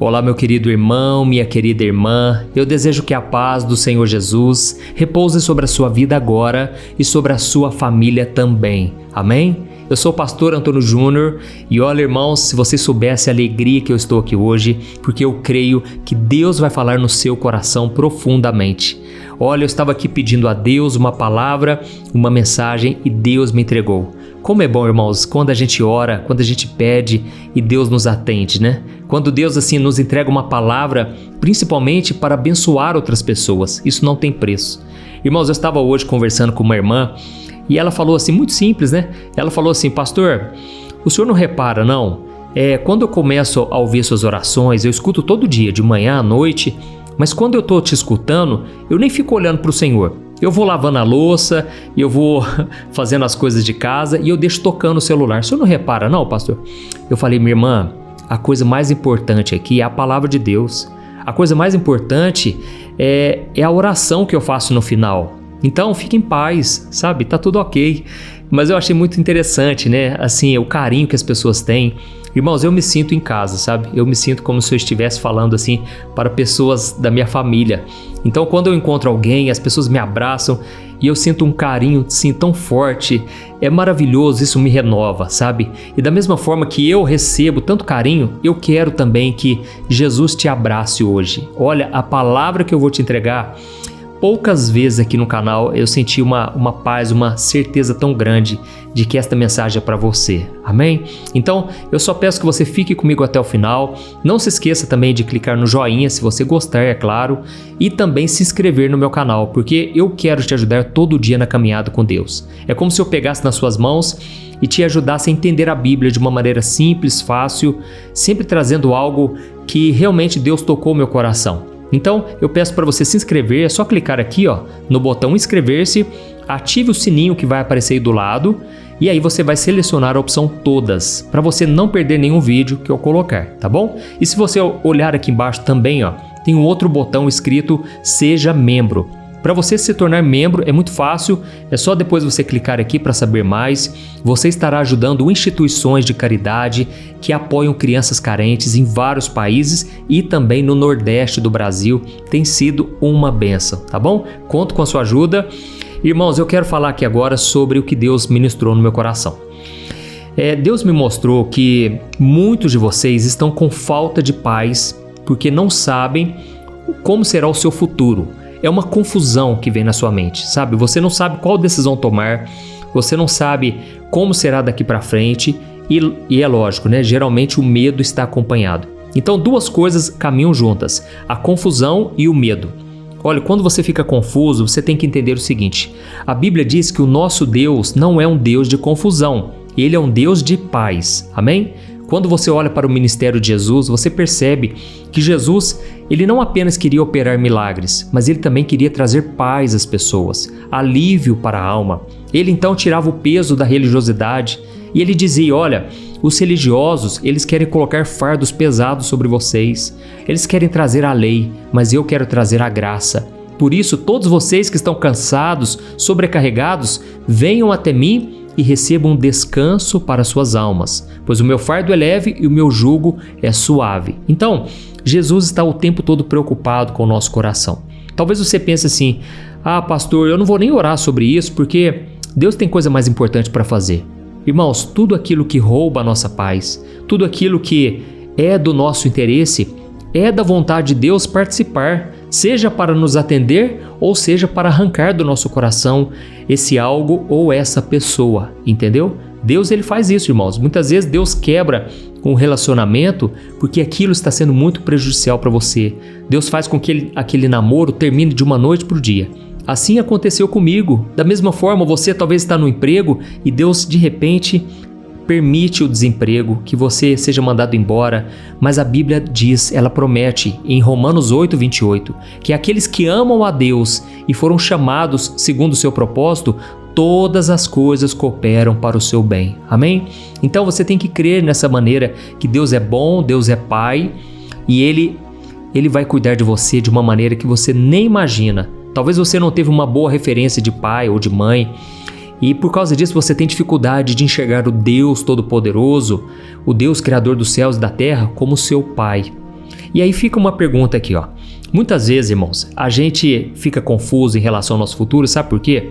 Olá, meu querido irmão, minha querida irmã. Eu desejo que a paz do Senhor Jesus repouse sobre a sua vida agora e sobre a sua família também. Amém? Eu sou o pastor Antônio Júnior e olha, irmãos, se você soubesse a alegria que eu estou aqui hoje, porque eu creio que Deus vai falar no seu coração profundamente. Olha, eu estava aqui pedindo a Deus uma palavra, uma mensagem e Deus me entregou. Como é bom, irmãos, quando a gente ora, quando a gente pede e Deus nos atende, né? Quando Deus assim nos entrega uma palavra, principalmente para abençoar outras pessoas, isso não tem preço. Irmãos, eu estava hoje conversando com uma irmã e ela falou assim, muito simples, né? Ela falou assim, pastor, o senhor não repara, não? Quando eu começo a ouvir suas orações, eu escuto todo dia, de manhã à noite, mas quando eu estou te escutando, eu nem fico olhando para o Senhor. Eu vou lavando a louça, eu vou fazendo as coisas de casa e eu deixo tocando o celular. O senhor não repara, não, pastor? Eu falei, minha irmã, a coisa mais importante aqui é a palavra de Deus. A coisa mais importante é a oração que eu faço no final. Então, fique em paz, sabe? Tá tudo ok. Mas eu achei muito interessante, né? Assim, o carinho que as pessoas têm. Irmãos, eu me sinto em casa, sabe? Eu me sinto como se eu estivesse falando assim para pessoas da minha família. Então, quando eu encontro alguém, as pessoas me abraçam e eu sinto um carinho assim tão forte. É maravilhoso, isso me renova, sabe? E da mesma forma que eu recebo tanto carinho, eu quero também que Jesus te abrace hoje. Olha, a palavra que eu vou te entregar, poucas vezes aqui no canal eu senti uma paz, uma certeza tão grande de que esta mensagem é para você. Amém? Então, eu só peço que você fique comigo até o final. Não se esqueça também de clicar no joinha se você gostar, é claro, e também se inscrever no meu canal, porque eu quero te ajudar todo dia na caminhada com Deus. É como se eu pegasse nas suas mãos e te ajudasse a entender a Bíblia de uma maneira simples, fácil, sempre trazendo algo que realmente Deus tocou meu coração. Então, eu peço para você se inscrever, é só clicar aqui no botão inscrever-se, ative o sininho que vai aparecer aí do lado e aí você vai selecionar a opção todas, para você não perder nenhum vídeo que eu colocar, tá bom? E se você olhar aqui embaixo também, tem um outro botão escrito Seja Membro. Para você se tornar membro é muito fácil, é só depois você clicar aqui para saber mais. Você estará ajudando instituições de caridade que apoiam crianças carentes em vários países e também no Nordeste do Brasil. Tem sido uma bênção, tá bom? Conto com a sua ajuda. Irmãos, eu quero falar aqui agora sobre o que Deus ministrou no meu coração. Deus me mostrou que muitos de vocês estão com falta de paz porque não sabem como será o seu futuro. É uma confusão que vem na sua mente, sabe? Você não sabe qual decisão tomar, você não sabe como será daqui para frente e é lógico, né? Geralmente o medo está acompanhado. Então duas coisas caminham juntas, a confusão e o medo. Olha, quando você fica confuso, você tem que entender o seguinte, a Bíblia diz que o nosso Deus não é um Deus de confusão, Ele é um Deus de paz, amém? Quando você olha para o ministério de Jesus, você percebe que Jesus, ele não apenas queria operar milagres, mas ele também queria trazer paz às pessoas, alívio para a alma. Ele então tirava o peso da religiosidade e ele dizia, olha, os religiosos, eles querem colocar fardos pesados sobre vocês, eles querem trazer a lei, mas eu quero trazer a graça. Por isso, todos vocês que estão cansados, sobrecarregados, venham até mim e recebam descanso para suas almas, pois o meu fardo é leve e o meu jugo é suave. Então, Jesus está o tempo todo preocupado com o nosso coração. Talvez você pense assim, pastor, eu não vou nem orar sobre isso porque Deus tem coisa mais importante para fazer. Irmãos, tudo aquilo que rouba a nossa paz, tudo aquilo que é do nosso interesse, é da vontade de Deus participar, seja para nos atender ou seja para arrancar do nosso coração esse algo ou essa pessoa, entendeu? Deus, ele faz isso, irmãos. Muitas vezes Deus quebra um relacionamento porque aquilo está sendo muito prejudicial para você. Deus faz com que aquele namoro termine de uma noite para o dia. Assim aconteceu comigo. Da mesma forma, você talvez está no emprego e Deus de repente permite o desemprego, que você seja mandado embora, mas a Bíblia diz, ela promete em Romanos 8:28, que aqueles que amam a Deus e foram chamados segundo o seu propósito, todas as coisas cooperam para o seu bem. Amém? Então você tem que crer nessa maneira que Deus é bom, Deus é Pai e Ele vai cuidar de você de uma maneira que você nem imagina. Talvez você não teve uma boa referência de pai ou de mãe, e por causa disso você tem dificuldade de enxergar o Deus Todo-Poderoso, o Deus Criador dos céus e da terra, como seu Pai. E aí fica uma pergunta aqui, ó. Muitas vezes, irmãos, a gente fica confuso em relação ao nosso futuro, sabe por quê?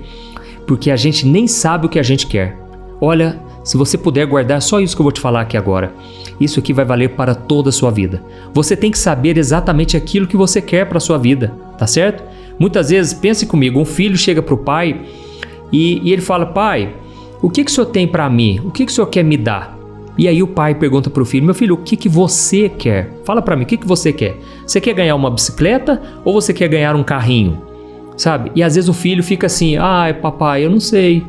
Porque a gente nem sabe o que a gente quer. Olha, se você puder guardar só isso que eu vou te falar aqui agora, isso aqui vai valer para toda a sua vida. Você tem que saber exatamente aquilo que você quer para a sua vida, tá certo? Muitas vezes, pense comigo, um filho chega para o pai e ele fala: pai, o que o senhor tem para mim? O que o senhor quer me dar? E aí o pai pergunta para o filho: meu filho, o que você quer? Fala para mim, o que você quer? Você quer ganhar uma bicicleta ou você quer ganhar um carrinho? Sabe? E às vezes o filho fica assim: ai, papai, eu não sei.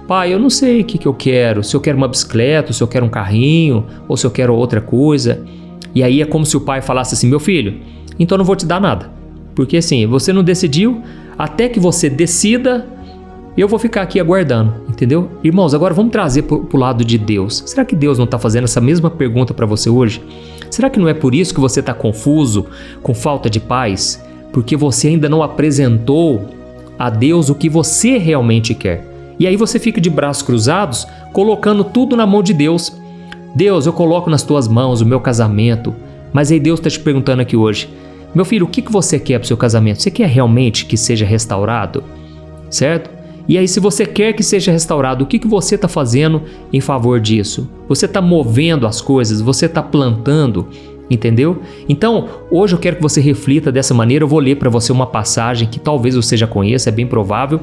Pai, eu não sei o que eu quero. Se eu quero uma bicicleta, se eu quero um carrinho, ou se eu quero outra coisa. E aí é como se o pai falasse assim: meu filho, então eu não vou te dar nada. Porque assim, você não decidiu, até que você decida, eu vou ficar aqui aguardando, entendeu? Irmãos, agora vamos trazer pro lado de Deus. Será que Deus não está fazendo essa mesma pergunta para você hoje? Será que não é por isso que você está confuso, com falta de paz? Porque você ainda não apresentou a Deus o que você realmente quer. E aí você fica de braços cruzados, colocando tudo na mão de Deus. Deus, eu coloco nas tuas mãos o meu casamento. Mas aí Deus está te perguntando aqui hoje: meu filho, o que você quer para o seu casamento? Você quer realmente que seja restaurado? Certo? E aí, se você quer que seja restaurado, o que você está fazendo em favor disso? Você está movendo as coisas? Você está plantando? Entendeu? Então, hoje eu quero que você reflita dessa maneira. Eu vou ler para você uma passagem que talvez você já conheça, é bem provável,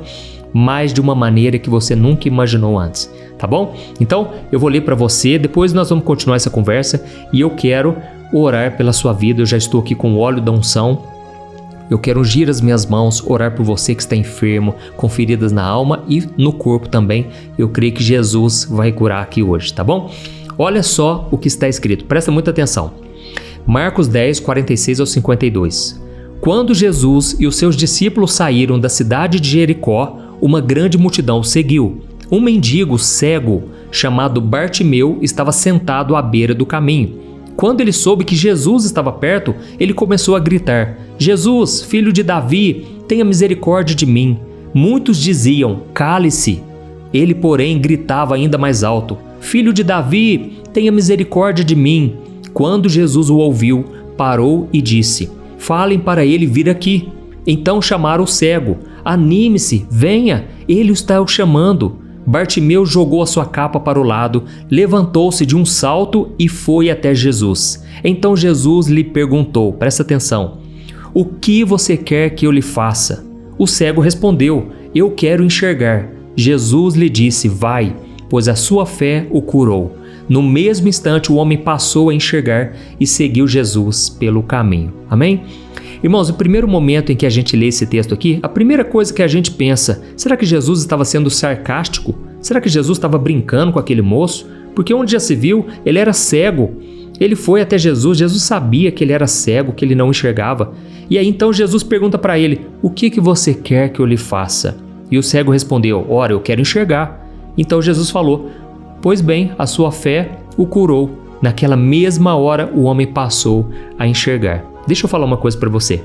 mas de uma maneira que você nunca imaginou antes, tá bom? Então, eu vou ler para você, depois nós vamos continuar essa conversa e eu quero orar pela sua vida. Eu já estou aqui com o óleo da unção. Eu quero ungir as minhas mãos, orar por você que está enfermo, com feridas na alma e no corpo também. Eu creio que Jesus vai curar aqui hoje, tá bom? Olha só o que está escrito, presta muita atenção. Marcos 10, 46 ao 52. Quando Jesus e os seus discípulos saíram da cidade de Jericó, uma grande multidão seguiu. Um mendigo cego, chamado Bartimeu, estava sentado à beira do caminho. Quando ele soube que Jesus estava perto, ele começou a gritar: Jesus, filho de Davi, tenha misericórdia de mim. Muitos diziam: cale-se. Ele, porém, gritava ainda mais alto: Filho de Davi, tenha misericórdia de mim. Quando Jesus o ouviu, parou e disse: falem para ele vir aqui. Então chamaram o cego: anime-se, venha, ele está o chamando. Bartimeu jogou a sua capa para o lado, levantou-se de um salto e foi até Jesus. Então Jesus lhe perguntou, presta atenção: o que você quer que eu lhe faça? O cego respondeu: eu quero enxergar. Jesus lhe disse: vai, pois a sua fé o curou. No mesmo instante o homem passou a enxergar e seguiu Jesus pelo caminho. Amém? Irmãos, no primeiro momento em que a gente lê esse texto aqui, a primeira coisa que a gente pensa: será que Jesus estava sendo sarcástico? Será que Jesus estava brincando com aquele moço? Porque onde já se viu, ele era cego. Ele foi até Jesus, Jesus sabia que ele era cego, que ele não enxergava. E aí então Jesus pergunta para ele: o que você quer que eu lhe faça? E o cego respondeu: ora, eu quero enxergar. Então Jesus falou: pois bem, a sua fé o curou. Naquela mesma hora o homem passou a enxergar. Deixa eu falar uma coisa para você.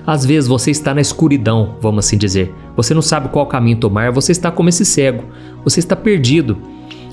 Às vezes você está na escuridão, vamos assim dizer. Você não sabe qual caminho tomar, você está como esse cego. Você está perdido,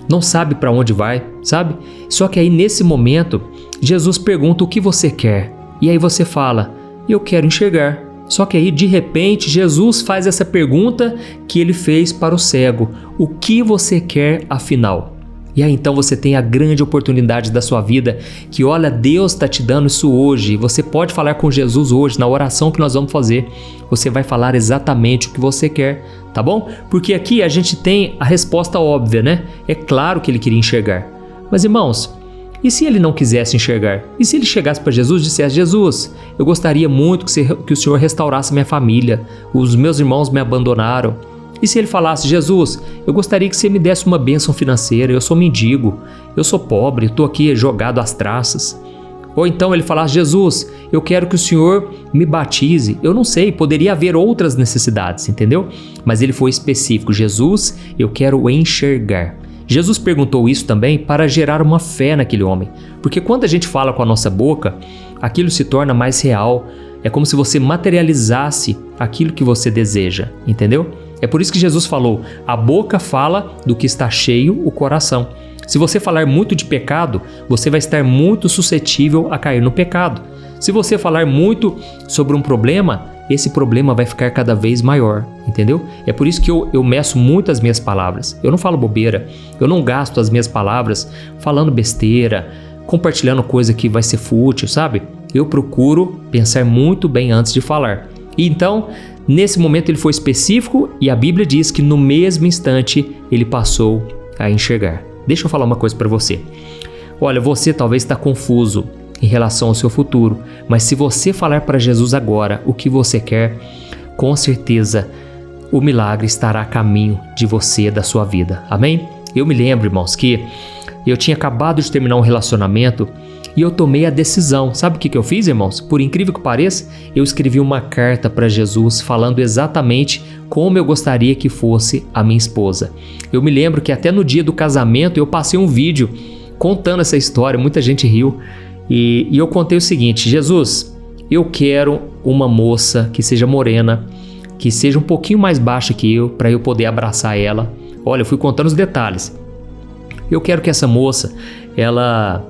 não sabe para onde vai, sabe? Só que aí nesse momento, Jesus pergunta o que você quer. E aí você fala: eu quero enxergar. Só que aí de repente Jesus faz essa pergunta que ele fez para o cego: o que você quer afinal? E aí então você tem a grande oportunidade da sua vida, que olha, Deus está te dando isso hoje. Você pode falar com Jesus hoje, na oração que nós vamos fazer. Você vai falar exatamente o que você quer, tá bom? Porque aqui a gente tem a resposta óbvia, né? É claro que ele queria enxergar. Mas irmãos, e se ele não quisesse enxergar? E se ele chegasse para Jesus e dissesse: Jesus, eu gostaria muito que o Senhor restaurasse minha família. Os meus irmãos me abandonaram. E se ele falasse: Jesus, eu gostaria que você me desse uma bênção financeira, eu sou mendigo, eu sou pobre, estou aqui jogado às traças. Ou então ele falasse: Jesus, eu quero que o Senhor me batize. Eu não sei, poderia haver outras necessidades, entendeu? Mas ele foi específico: Jesus, eu quero enxergar. Jesus perguntou isso também para gerar uma fé naquele homem, porque quando a gente fala com a nossa boca, aquilo se torna mais real. É como se você materializasse aquilo que você deseja, entendeu? É por isso que Jesus falou: a boca fala do que está cheio o coração. Se você falar muito de pecado, você vai estar muito suscetível a cair no pecado. Se você falar muito sobre um problema, esse problema vai ficar cada vez maior, entendeu? É por isso que eu meço muito as minhas palavras. Eu não falo bobeira, eu não gasto as minhas palavras falando besteira, compartilhando coisa que vai ser fútil, sabe? Eu procuro pensar muito bem antes de falar. E então, nesse momento ele foi específico e a Bíblia diz que no mesmo instante ele passou a enxergar. Deixa eu falar uma coisa para você. Olha, você talvez está confuso em relação ao seu futuro, mas se você falar para Jesus agora o que você quer, com certeza o milagre estará a caminho de você, da sua vida. Amém? Eu me lembro, irmãos, que eu tinha acabado de terminar um relacionamento e eu tomei a decisão. Sabe o que eu fiz, irmãos? Por incrível que pareça, eu escrevi uma carta para Jesus falando exatamente como eu gostaria que fosse a minha esposa. Eu me lembro que até no dia do casamento eu passei um vídeo contando essa história, muita gente riu. E eu contei o seguinte: Jesus, eu quero uma moça que seja morena, que seja um pouquinho mais baixa que eu, para eu poder abraçar ela. Olha, eu fui contando os detalhes. Eu quero que essa moça, ela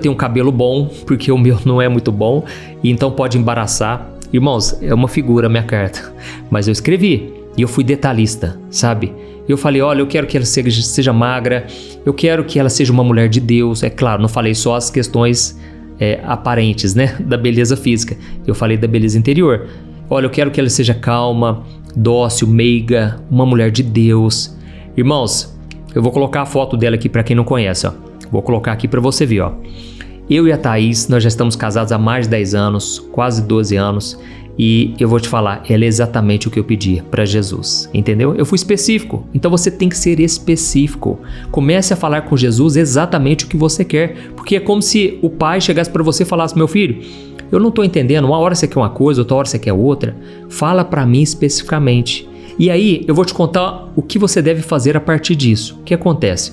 tenha um cabelo bom, porque o meu não é muito bom, e então pode embaraçar. Irmãos, é uma figura a minha carta, mas eu escrevi e eu fui detalhista, sabe? Eu falei, olha, eu quero que ela seja magra, eu quero que ela seja uma mulher de Deus. É claro, não falei só as questões aparentes, né, da beleza física. Eu falei da beleza interior. Olha, eu quero que ela seja calma, dócil, meiga, uma mulher de Deus. Irmãos, eu vou colocar a foto dela aqui para quem não conhece, ó. Vou colocar aqui para você ver, ó. Eu e a Thaís, nós já estamos casados há mais de 10 anos, quase 12 anos. E eu vou te falar, ela é exatamente o que eu pedi para Jesus, entendeu? Eu fui específico, então você tem que ser específico. Comece a falar com Jesus exatamente o que você quer, porque é como se o pai chegasse para você e falasse, meu filho, eu não estou entendendo, uma hora você quer uma coisa, outra hora você quer outra, fala para mim especificamente. E aí eu vou te contar o que você deve fazer a partir disso. O que acontece?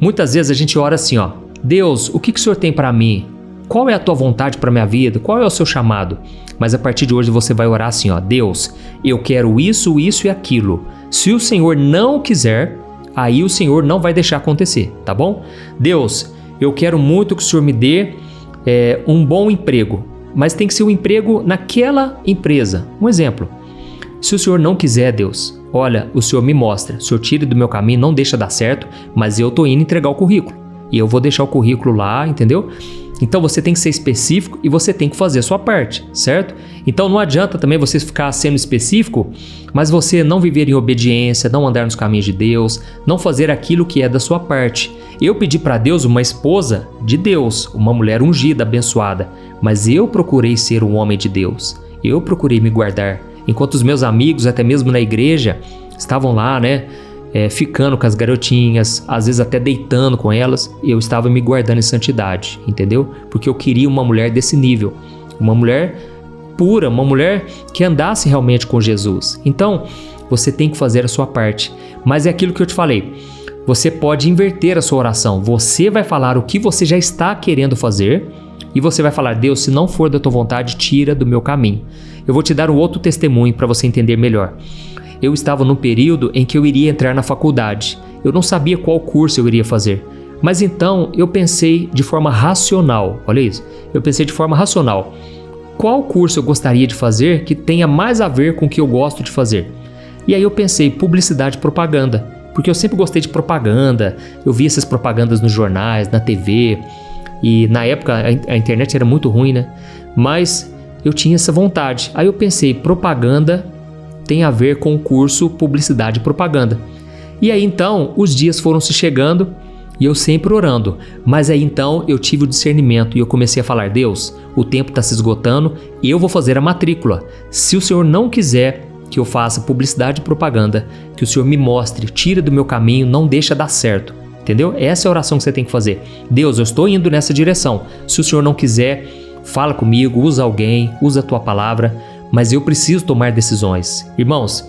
Muitas vezes a gente ora assim, ó, Deus, o que o Senhor tem para mim? Qual é a tua vontade para minha vida? Qual é o seu chamado? Mas a partir de hoje você vai orar assim, ó, Deus, eu quero isso, isso e aquilo. Se o Senhor não quiser, aí o Senhor não vai deixar acontecer, tá bom? Deus, eu quero muito que o Senhor me dê um bom emprego, mas tem que ser um emprego naquela empresa. Um exemplo, se o Senhor não quiser, Deus, olha, o Senhor me mostra, o Senhor tira do meu caminho, não deixa dar certo, mas eu tô indo entregar o currículo. E eu vou deixar o currículo lá, entendeu? Então você tem que ser específico e você tem que fazer a sua parte, certo? Então não adianta também você ficar sendo específico, mas você não viver em obediência, não andar nos caminhos de Deus, não fazer aquilo que é da sua parte. Eu pedi para Deus uma esposa de Deus, uma mulher ungida, abençoada, mas eu procurei ser um homem de Deus. Eu procurei me guardar. Enquanto os meus amigos, até mesmo na igreja, estavam lá, né? Ficando com as garotinhas, às vezes até deitando com elas, eu estava me guardando em santidade, entendeu? Porque eu queria uma mulher desse nível, uma mulher pura, uma mulher que andasse realmente com Jesus. Então, você tem que fazer a sua parte, mas é aquilo que eu te falei, você pode inverter a sua oração, você vai falar o que você já está querendo fazer e você vai falar, Deus, se não for da tua vontade, tira do meu caminho. Eu vou te dar um outro testemunho para você entender melhor. Eu estava num período em que eu iria entrar na faculdade. Eu não sabia qual curso eu iria fazer. Mas então eu pensei de forma racional. Olha isso. Eu pensei de forma racional. Qual curso eu gostaria de fazer que tenha mais a ver com o que eu gosto de fazer? E aí eu pensei publicidade e propaganda. Porque eu sempre gostei de propaganda. Eu via essas propagandas nos jornais, na TV. E na época a internet era muito ruim, né? Mas eu tinha essa vontade. Aí eu pensei, propaganda tem a ver com o curso Publicidade e Propaganda. E aí então os dias foram se chegando e eu sempre orando, mas aí então eu tive o discernimento e eu comecei a falar, Deus, o tempo está se esgotando e eu vou fazer a matrícula. Se o Senhor não quiser que eu faça publicidade e propaganda, que o Senhor me mostre, tira do meu caminho, não deixa dar certo, entendeu? Essa é a oração que você tem que fazer. Deus, eu estou indo nessa direção. Se o Senhor não quiser, fala comigo, usa alguém, usa a tua palavra, mas eu preciso tomar decisões. Irmãos,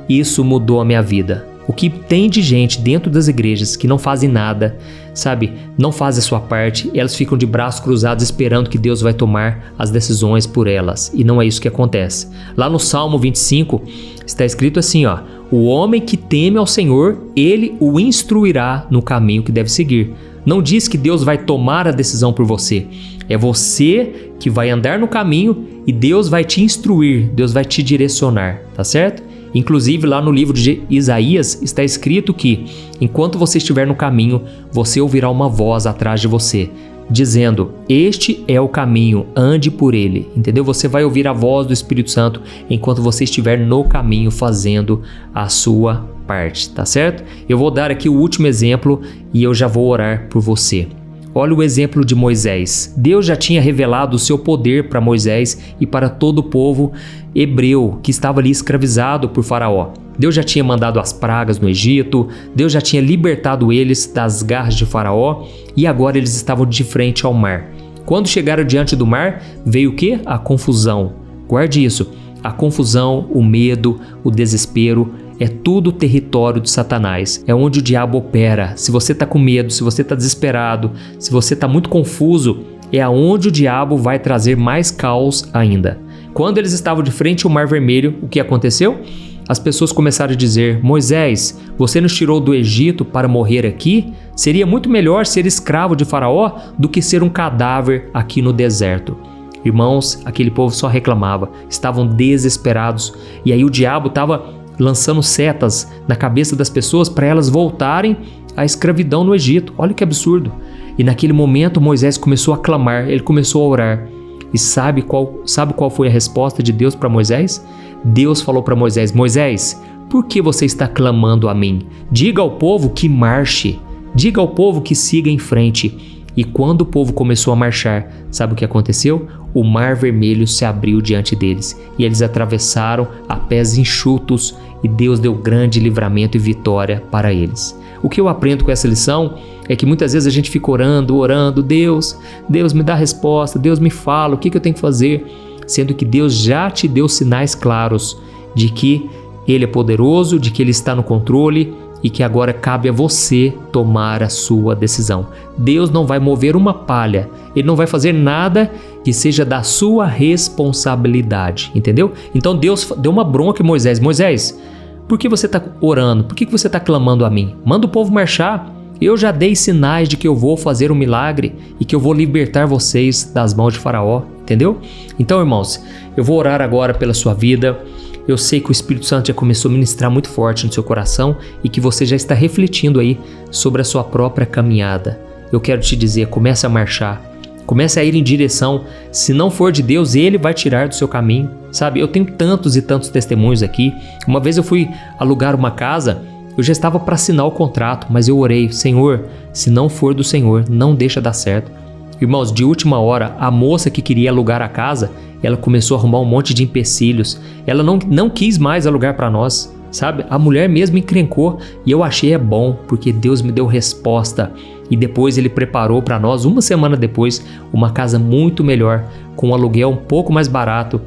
isso mudou a minha vida. O que tem de gente dentro das igrejas que não fazem nada, sabe? Não fazem a sua parte, elas ficam de braços cruzados esperando que Deus vai tomar as decisões por elas. E não é isso que acontece. Lá no Salmo 25 está escrito assim, ó: O homem que teme ao Senhor, ele o instruirá no caminho que deve seguir. Não diz que Deus vai tomar a decisão por você. É você que vai andar no caminho e Deus vai te instruir, Deus vai te direcionar, tá certo? Inclusive lá no livro de Isaías está escrito que enquanto você estiver no caminho, você ouvirá uma voz atrás de você, dizendo: este é o caminho, ande por ele, entendeu? Você vai ouvir a voz do Espírito Santo enquanto você estiver no caminho fazendo a sua parte, tá certo? Eu vou dar aqui o último exemplo e eu já vou orar por você. Olha o exemplo de Moisés. Deus já tinha revelado o seu poder para Moisés e para todo o povo hebreu que estava ali escravizado por Faraó. Deus já tinha mandado as pragas no Egito, Deus já tinha libertado eles das garras de Faraó e agora eles estavam de frente ao mar. Quando chegaram diante do mar, veio o quê? A confusão. Guarde isso. A confusão, o medo, o desespero, é tudo território de Satanás. É onde o diabo opera. Se você está com medo, se você está desesperado, se você está muito confuso, é aonde o diabo vai trazer mais caos ainda. Quando eles estavam de frente ao Mar Vermelho, o que aconteceu? As pessoas começaram a dizer: Moisés, você nos tirou do Egito para morrer aqui? Seria muito melhor ser escravo de Faraó do que ser um cadáver aqui no deserto. Irmãos, aquele povo só reclamava, estavam desesperados. E aí o diabo estava lançando setas na cabeça das pessoas para elas voltarem à escravidão no Egito. Olha que absurdo. E naquele momento Moisés começou a clamar, ele começou a orar. E sabe qual foi a resposta de Deus para Moisés? Deus falou para Moisés: Moisés, por que você está clamando a mim? Diga ao povo que marche, diga ao povo que siga em frente. E quando o povo começou a marchar, sabe o que aconteceu? O Mar Vermelho se abriu diante deles e eles atravessaram a pés enxutos e Deus deu grande livramento e vitória para eles. O que eu aprendo com essa lição é que muitas vezes a gente fica orando, Deus me dá resposta, Deus me fala, o que eu tenho que fazer? Sendo que Deus já te deu sinais claros de que Ele é poderoso, de que Ele está no controle e que agora cabe a você tomar a sua decisão. Deus não vai mover uma palha, Ele não vai fazer nada que seja da sua responsabilidade, entendeu? Então Deus deu uma bronca em Moisés: Moisés, por que você está orando? Por que você está clamando a mim? Manda o povo marchar. Eu já dei sinais de que eu vou fazer um milagre e que eu vou libertar vocês das mãos de Faraó, entendeu? Então, irmãos, eu vou orar agora pela sua vida. Eu sei que o Espírito Santo já começou a ministrar muito forte no seu coração e que você já está refletindo aí sobre a sua própria caminhada. Eu quero te dizer, comece a marchar, comece a ir em direção. Se não for de Deus, Ele vai tirar do seu caminho, sabe? Eu tenho tantos e tantos testemunhos aqui. Uma vez eu fui alugar uma casa, eu já estava para assinar o contrato, mas eu orei: Senhor, se não for do Senhor, não deixa dar certo. Irmãos, de última hora, a moça que queria alugar a casa, ela começou a arrumar um monte de empecilhos. Ela não quis mais alugar para nós, sabe? A mulher mesmo encrencou e eu achei bom, porque Deus me deu resposta. E depois Ele preparou para nós, uma semana depois, uma casa muito melhor, com um aluguel um pouco mais barato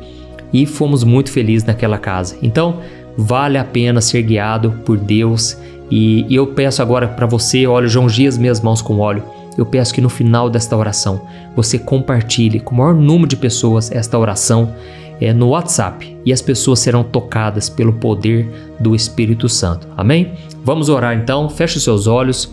e fomos muito felizes naquela casa. Então, vale a pena ser guiado por Deus. E eu peço agora para você, olha, eu já ungi as minhas mãos com óleo. Eu peço que no final desta oração você compartilhe com o maior número de pessoas esta oração no WhatsApp e as pessoas serão tocadas pelo poder do Espírito Santo. Amém? Vamos orar então, feche os seus olhos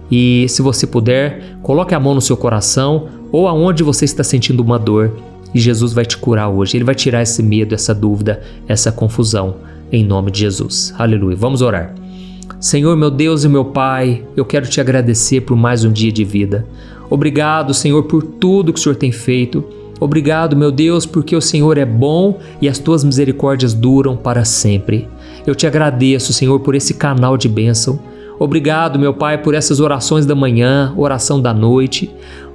e, se você puder, coloque a mão no seu coração ou aonde você está sentindo uma dor e Jesus vai te curar hoje. Ele vai tirar esse medo, essa dúvida, essa confusão em nome de Jesus. Aleluia. Vamos orar. Senhor, meu Deus e meu Pai, eu quero te agradecer por mais um dia de vida. Obrigado, Senhor, por tudo que o Senhor tem feito. Obrigado, meu Deus, porque o Senhor é bom e as tuas misericórdias duram para sempre. Eu te agradeço, Senhor, por esse canal de bênção. Obrigado, meu Pai, por essas orações da manhã, oração da noite.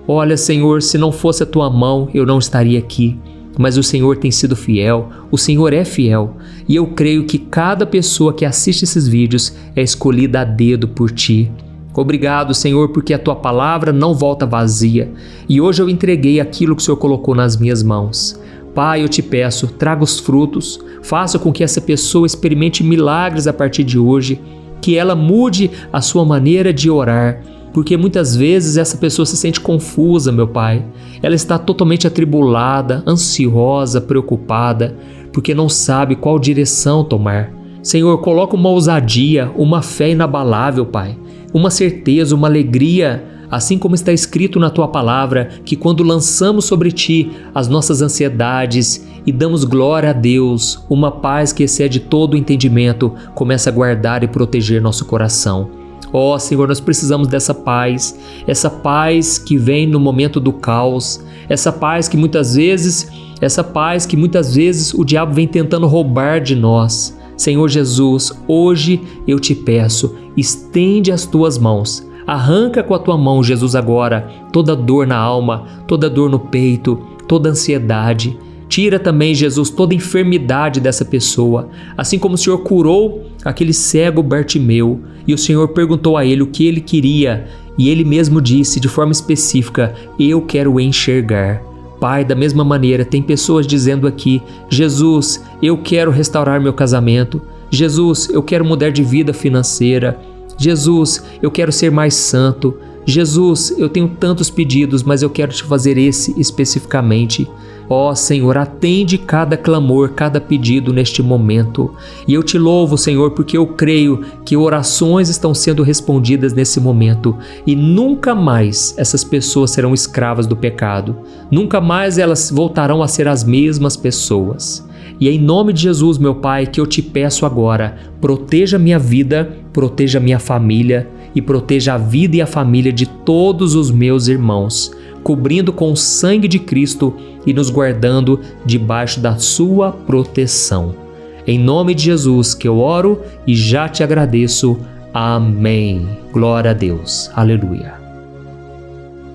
Olha, Senhor, se não fosse a tua mão, eu não estaria aqui. Mas o Senhor tem sido fiel, o Senhor é fiel, e eu creio que cada pessoa que assiste esses vídeos é escolhida a dedo por Ti. Obrigado, Senhor, porque a Tua palavra não volta vazia, e hoje eu entreguei aquilo que o Senhor colocou nas minhas mãos. Pai, eu te peço, traga os frutos, faça com que essa pessoa experimente milagres a partir de hoje, que ela mude a sua maneira de orar, porque muitas vezes essa pessoa se sente confusa, meu Pai. Ela está totalmente atribulada, ansiosa, preocupada, porque não sabe qual direção tomar. Senhor, coloca uma ousadia, uma fé inabalável, Pai, uma certeza, uma alegria, assim como está escrito na Tua palavra, que quando lançamos sobre Ti as nossas ansiedades e damos glória a Deus, uma paz que excede todo o entendimento começa a guardar e proteger nosso coração. Ó Senhor, nós precisamos dessa paz, essa paz que vem no momento do caos, essa paz que muitas vezes o diabo vem tentando roubar de nós. Senhor Jesus, hoje eu te peço, estende as tuas mãos, arranca com a tua mão, Jesus, agora toda dor na alma, toda dor no peito, toda ansiedade. Tira também, Jesus, toda enfermidade dessa pessoa, assim como o Senhor curou aquele cego Bartimeu e o Senhor perguntou a ele o que ele queria e ele mesmo disse de forma específica: eu quero enxergar. Pai, da mesma maneira, tem pessoas dizendo aqui: Jesus, eu quero restaurar meu casamento. Jesus, eu quero mudar de vida financeira. Jesus, eu quero ser mais santo. Jesus, eu tenho tantos pedidos, mas eu quero te fazer esse especificamente. Ó Senhor, atende cada clamor, cada pedido neste momento. E eu te louvo, Senhor, porque eu creio que orações estão sendo respondidas nesse momento e nunca mais essas pessoas serão escravas do pecado. Nunca mais elas voltarão a ser as mesmas pessoas. E é em nome de Jesus, meu Pai, que eu te peço agora, proteja minha vida, proteja minha família e proteja a vida e a família de todos os meus irmãos, cobrindo com o sangue de Cristo e nos guardando debaixo da sua proteção. Em nome de Jesus que eu oro e já te agradeço. Amém. Glória a Deus. Aleluia.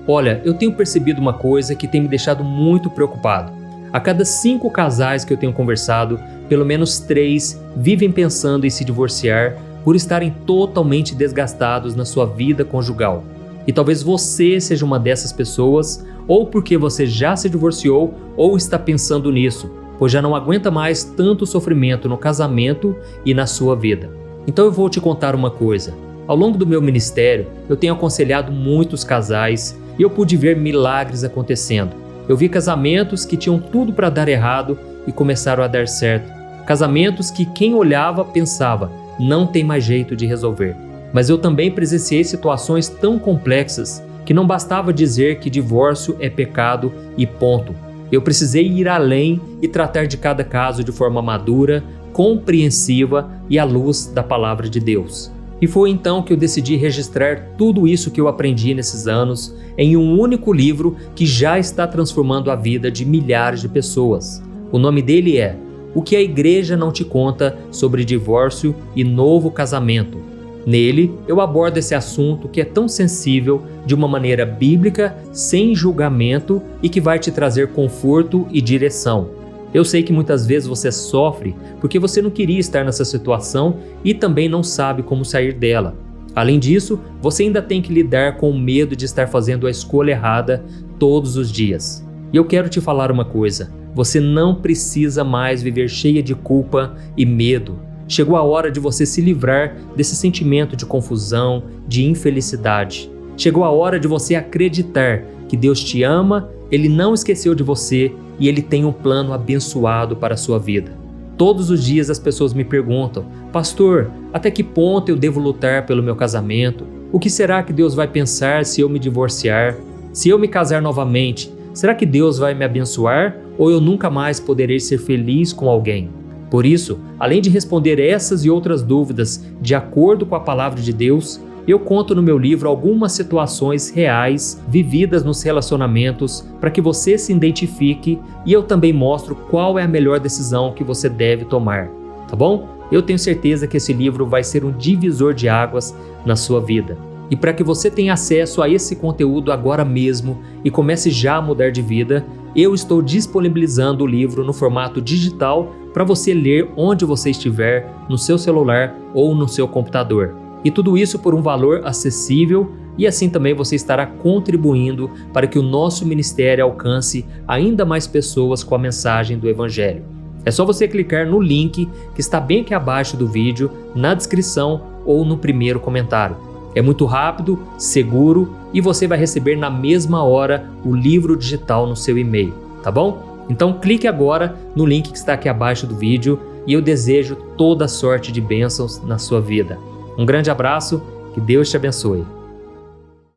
Olha, eu tenho percebido uma coisa que tem me deixado muito preocupado. A cada 5 casais que eu tenho conversado, pelo menos 3 vivem pensando em se divorciar por estarem totalmente desgastados na sua vida conjugal. E talvez você seja uma dessas pessoas, ou porque você já se divorciou ou está pensando nisso, pois já não aguenta mais tanto sofrimento no casamento e na sua vida. Então eu vou te contar uma coisa. Ao longo do meu ministério, eu tenho aconselhado muitos casais e eu pude ver milagres acontecendo. Eu vi casamentos que tinham tudo para dar errado e começaram a dar certo. Casamentos que quem olhava pensava, não tem mais jeito de resolver. Mas eu também presenciei situações tão complexas que não bastava dizer que divórcio é pecado e ponto. Eu precisei ir além e tratar de cada caso de forma madura, compreensiva e à luz da palavra de Deus. E foi então que eu decidi registrar tudo isso que eu aprendi nesses anos em um único livro que já está transformando a vida de milhares de pessoas. O nome dele é O que a Igreja Não Te Conta sobre Divórcio e Novo Casamento. Nele, eu abordo esse assunto que é tão sensível de uma maneira bíblica, sem julgamento e que vai te trazer conforto e direção. Eu sei que muitas vezes você sofre porque você não queria estar nessa situação e também não sabe como sair dela. Além disso, você ainda tem que lidar com o medo de estar fazendo a escolha errada todos os dias. E eu quero te falar uma coisa: você não precisa mais viver cheia de culpa e medo. Chegou a hora de você se livrar desse sentimento de confusão, de infelicidade. Chegou a hora de você acreditar que Deus te ama, Ele não esqueceu de você e Ele tem um plano abençoado para a sua vida. Todos os dias as pessoas me perguntam: pastor, até que ponto eu devo lutar pelo meu casamento? O que será que Deus vai pensar se eu me divorciar? Se eu me casar novamente, será que Deus vai me abençoar ou eu nunca mais poderei ser feliz com alguém? Por isso, além de responder essas e outras dúvidas de acordo com a palavra de Deus, eu conto no meu livro algumas situações reais vividas nos relacionamentos para que você se identifique e eu também mostro qual é a melhor decisão que você deve tomar, tá bom? Eu tenho certeza que esse livro vai ser um divisor de águas na sua vida. E para que você tenha acesso a esse conteúdo agora mesmo e comece já a mudar de vida, eu estou disponibilizando o livro no formato digital para você ler onde você estiver, no seu celular ou no seu computador. E tudo isso por um valor acessível e assim também você estará contribuindo para que o nosso ministério alcance ainda mais pessoas com a mensagem do Evangelho. É só você clicar no link que está bem aqui abaixo do vídeo, na descrição ou no primeiro comentário. É muito rápido, seguro e você vai receber na mesma hora o livro digital no seu e-mail, tá bom? Então clique agora no link que está aqui abaixo do vídeo, e eu desejo toda sorte de bênçãos na sua vida. Um grande abraço, que Deus te abençoe.